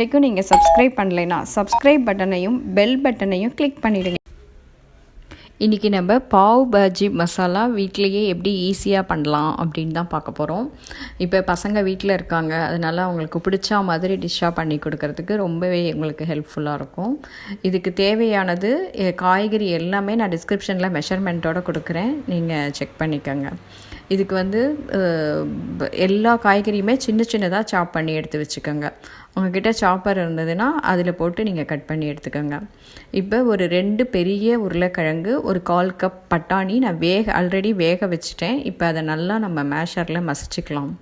வரைக்கும் நீங்கள் சப்ஸ்கிரைப் பண்ணலைன்னா சப்ஸ்கிரைப் பட்டனையும் பெல் பட்டனையும் கிளிக் பண்ணிவிடுங்க. இன்றைக்கி நம்ம பாவ் பாஜி மசாலா வீட்டிலையே எப்படி ஈஸியாக பண்ணலாம் அப்படின்னு தான் பார்க்க போகிறோம். இப்போ பசங்க வீட்டில் இருக்காங்க, அதனால் அவங்களுக்கு பிடிச்ச மாதிரி டிஷ்ஷாக பண்ணி கொடுக்கறதுக்கு ரொம்பவே உங்களுக்கு ஹெல்ப்ஃபுல்லாக இருக்கும். இதுக்கு தேவையானது காய்கறி எல்லாமே நான் டிஸ்கிரிப்ஷனில் மெஷர்மெண்ட்டோடு கொடுக்குறேன், நீங்கள் செக் பண்ணிக்கோங்க. இதுக்கு எல்லா காய்கறியுமே சின்ன சின்னதாக சாப் பண்ணி எடுத்து வச்சுக்கோங்க. உங்கள்கிட்ட சாப்பர் இருந்ததுன்னா அதில் போட்டு நீங்கள் கட் பண்ணி எடுத்துக்கோங்க. இப்போ ஒரு 2 பெரிய உருளைக்கிழங்கு, ஒரு 1/4 கப் பட்டாணி நான் ஆல்ரெடி வேக வச்சுட்டேன். இப்போ அதை நல்லா நம்ம மேஷரில் மசிச்சுக்கலாம்.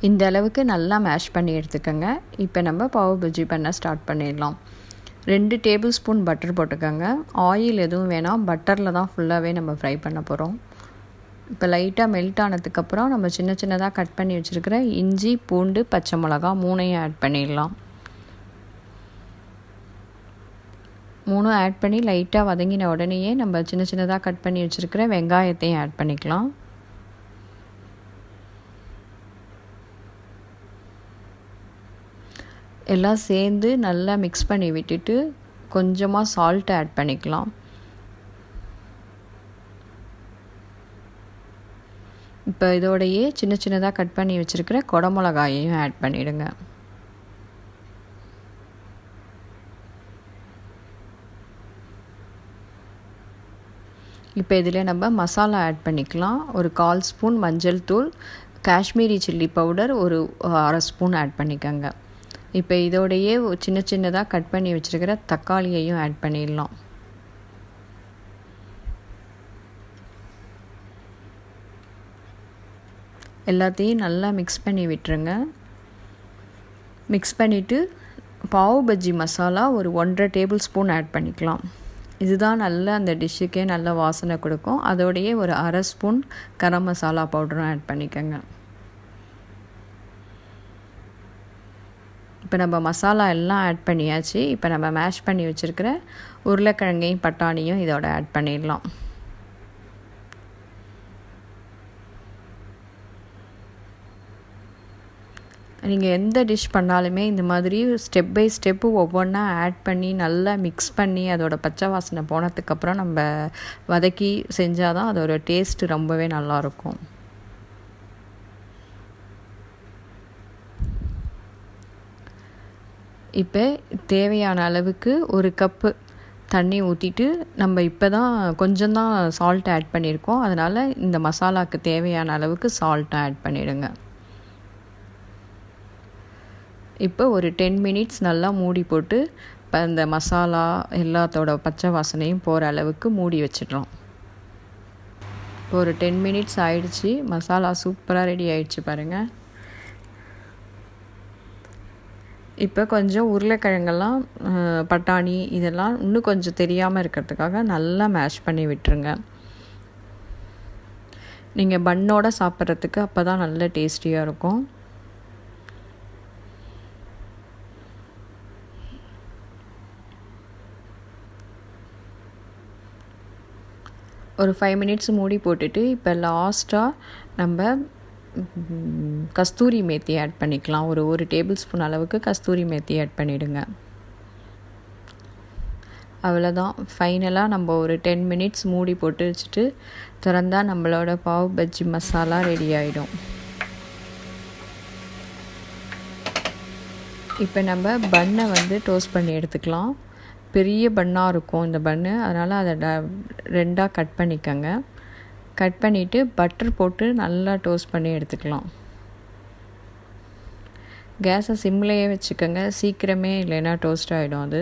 இந்த அளவுக்கு நல்லா மேஷ் பண்ணி எடுத்துக்கோங்க. இப்போ நம்ம பாவ் பஜ்ஜி பண்ண ஸ்டார்ட் பண்ணிடலாம். 2 டேபிள் ஸ்பூன் பட்டர் போட்டுக்கோங்க. ஆயில் எதுவும் வேணாம், பட்டரில் தான் ஃபுல்லாகவே நம்ம ஃப்ரை பண்ண போகிறோம். இப்போ லைட்டாக மெல்ட் ஆனதுக்கப்புறம் நம்ம சின்ன சின்னதாக கட் பண்ணி வச்சுருக்கிற இஞ்சி, பூண்டு, பச்சை மிளகா 3ஐயும் ஆட் பண்ணிடலாம். 3 ஆட் பண்ணி லைட்டாக வதங்கின உடனேயே நம்ம சின்ன சின்னதாக கட் பண்ணி வச்சுருக்கிற வெங்காயத்தையும் ஆட் பண்ணிக்கலாம். எல்லாம் சேர்ந்து நல்லா மிக்ஸ் பண்ணி விட்டுட்டு கொஞ்சமாக சால்ட் ஆட் பண்ணிக்கலாம். இப்போ இதோடையே சின்ன சின்னதாக கட் பண்ணி வச்சுருக்கிற குடமிளகாயையும் ஆட் பண்ணிவிடுங்க. இப்போ இதில் நம்ம மசாலா ஆட் பண்ணிக்கலாம். ஒரு 1/4 ஸ்பூன் மஞ்சள் தூள், காஷ்மீரி சில்லி பவுடர் ஒரு 1/2 ஸ்பூன் ஆட் பண்ணிக்கோங்க. இப்போ இதோடையே சின்ன சின்னதாக கட் பண்ணி வச்சுருக்கிற தக்காளியையும் ஆட் பண்ணிடலாம். எல்லாத்தையும் நல்லா மிக்ஸ் பண்ணி விட்டுருங்க. மிக்ஸ் பண்ணிவிட்டு பாவ் பஜ்ஜி மசாலா ஒரு 1.5 டேபிள் ஸ்பூன் ஆட் பண்ணிக்கலாம். இதுதான் நல்ல அந்த டிஷ்ஷுக்கே நல்ல வாசனை கொடுக்கும். அதோடையே ஒரு 1/2 ஸ்பூன் கரம் மசாலா பவுடரும் ஆட் பண்ணிக்கோங்க. இப்போ நம்ம மசாலா எல்லாம் ஆட் பண்ணியாச்சு. இப்போ நம்ம மேஷ் பண்ணி வச்சுருக்கிற உருளைக்கிழங்கையும் பட்டாணியும் இதோட ஆட் பண்ணிடலாம். நீங்கள் எந்த டிஷ் பண்ணாலுமே இந்த மாதிரி ஸ்டெப் பை ஸ்டெப்பு ஒவ்வொன்றா ஆட் பண்ணி நல்லா மிக்ஸ் பண்ணி அதோட பச்சை வாசனை போனதுக்கப்புறம் நம்ம வதக்கி செஞ்சால் தான் அதோட டேஸ்ட்டு ரொம்பவே நல்லாயிருக்கும். இப்போ தேவையான அளவுக்கு 1 கப்பு தண்ணி ஊற்றிட்டு நம்ம இப்போ தான் கொஞ்சம் தான் சால்ட் ஆட் பண்ணியிருக்கோம். அதனால் இந்த மசாலாவுக்கு தேவையான அளவுக்கு சால்ட்டும் ஆட் பண்ணிவிடுங்க. இப்போ ஒரு 10 மினிட்ஸ் நல்லா மூடி போட்டு இப்போ இந்த மசாலா எல்லாத்தோட பச்சை வாசனையும் போகிற அளவுக்கு மூடி வச்சிடலாம். இப்போ ஒரு 10 மினிட்ஸ் ஆயிடுச்சு. மசாலா சூப்பராக ரெடி ஆயிடுச்சு பாருங்கள். இப்போ கொஞ்சம் உருளைக்கிழங்கெல்லாம் பட்டாணி இதெல்லாம் இன்னும் கொஞ்சம் தெரியாமல் இருக்கிறதுக்காக நல்லா மேஷ் பண்ணி விட்டுருங்க. நீங்கள் பன்னோடு சாப்பிட்றதுக்கு அப்போ தான் நல்ல டேஸ்டியாக இருக்கும். ஒரு 5 மினிட்ஸ் மூடி போட்டுட்டு இப்போ லாஸ்ட்டாக நம்ம கஸ்தூரி மேத்தி ஆட் பண்ணிக்கலாம். ஒரு டேபிள் ஸ்பூன் அளவுக்கு கஸ்தூரி மேத்தி ஆட் பண்ணிவிடுங்க. அவ்வளோதான். ஃபைனலாக நம்ம ஒரு 10 மினிட்ஸ் மூடி போட்டு வச்சுட்டு திறந்தால் நம்மளோட பாவ் பஜ்ஜி மசாலா ரெடி ஆகிடும். இப்போ நம்ம பன்னை டோஸ்ட் பண்ணி எடுத்துக்கலாம். பெரிய பன்னாக இருக்கும் இந்த பன்னு, அதனால் அதை 2ஆக கட் பண்ணிக்கோங்க. கட் பண்ணிவிட்டு பட்டர் போட்டு நல்லா டோஸ்ட் பண்ணி எடுத்துக்கலாம். கேஸை சிம்லேயே வச்சுக்கோங்க, சீக்கிரமே இல்லைன்னா டோஸ்ட் ஆகிடும் அது.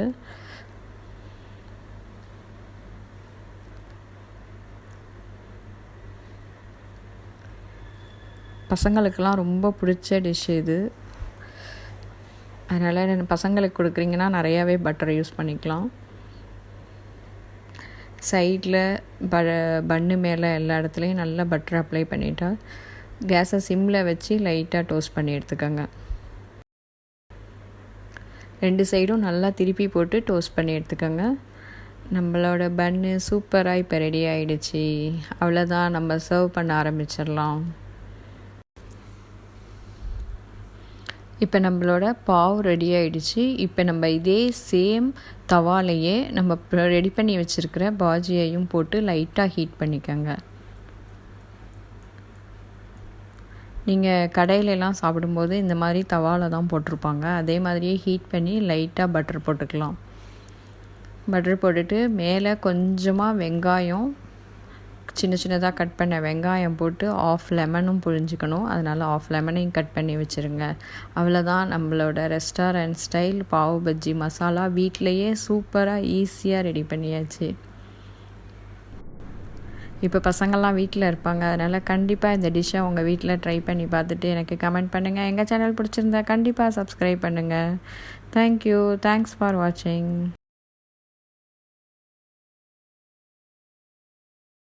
பசங்களுக்கெல்லாம் ரொம்ப பிடிச்ச டிஷ் இது. அதனால் பசங்களுக்கு கொடுக்குறீங்கன்னா நிறையாவே பட்டர் யூஸ் பண்ணிக்கலாம். சைடில் பன்னு மேலே எல்லா இடத்துலையும் நல்லா பட்டர் அப்ளை பண்ணிட்டா கேஸை சிம்மில் வச்சு லைட்டாக டோஸ்ட் பண்ணி எடுத்துக்கோங்க. 2 சைடும் நல்லா திருப்பி போட்டு டோஸ்ட் பண்ணி எடுத்துக்கோங்க. நம்மளோட பன்னு சூப்பராக இப்போ ரெடி ஆகிடுச்சு. அவ்வளோதான், நம்ம சர்வ் பண்ண ஆரம்பிச்சிடலாம். இப்போ நம்மளோட பாவ் ரெடி ஆகிடுச்சு. இப்போ நம்ம இதே சேம் தவாலையே நம்ம ரெடி பண்ணி வச்சுருக்கிற பாஜியையும் போட்டு லைட்டாக ஹீட் பண்ணிக்கோங்க. நீங்கள் கடையிலலாம் சாப்பிடும்போது இந்த மாதிரி தவாவில் தான் போட்டிருப்பாங்க. அதே மாதிரியே ஹீட் பண்ணி லைட்டாக பட்டர் போட்டுக்கலாம். பட்டர் போட்டுட்டு மேலே கொஞ்சமாக வெங்காயம், சின்ன சின்னதாக கட் பண்ண வெங்காயம் போட்டு ஆஃப் லெமனும் புழிஞ்சிக்கணும். அதனால் ஆஃப் லெமனையும் கட் பண்ணி வச்சுருங்க. அவ்வளோதான், நம்மளோட ரெஸ்டாரண்ட் ஸ்டைல் பாவ் பஜ்ஜி மசாலா வீட்டிலையே சூப்பராக ஈஸியாக ரெடி பண்ணியாச்சு. இப்போ பசங்கள்லாம் வீட்டில் இருப்பாங்க. அதனால் கண்டிப்பாக இந்த டிஷ்ஷை உங்கள் வீட்டில் ட்ரை பண்ணி பார்த்துட்டு எனக்கு கமெண்ட் பண்ணுங்கள். எங்கள் சேனல் பிடிச்சிருந்தா கண்டிப்பாக சப்ஸ்கிரைப் பண்ணுங்கள். தேங்க்யூ. தேங்க்ஸ் ஃபார் வாட்சிங்.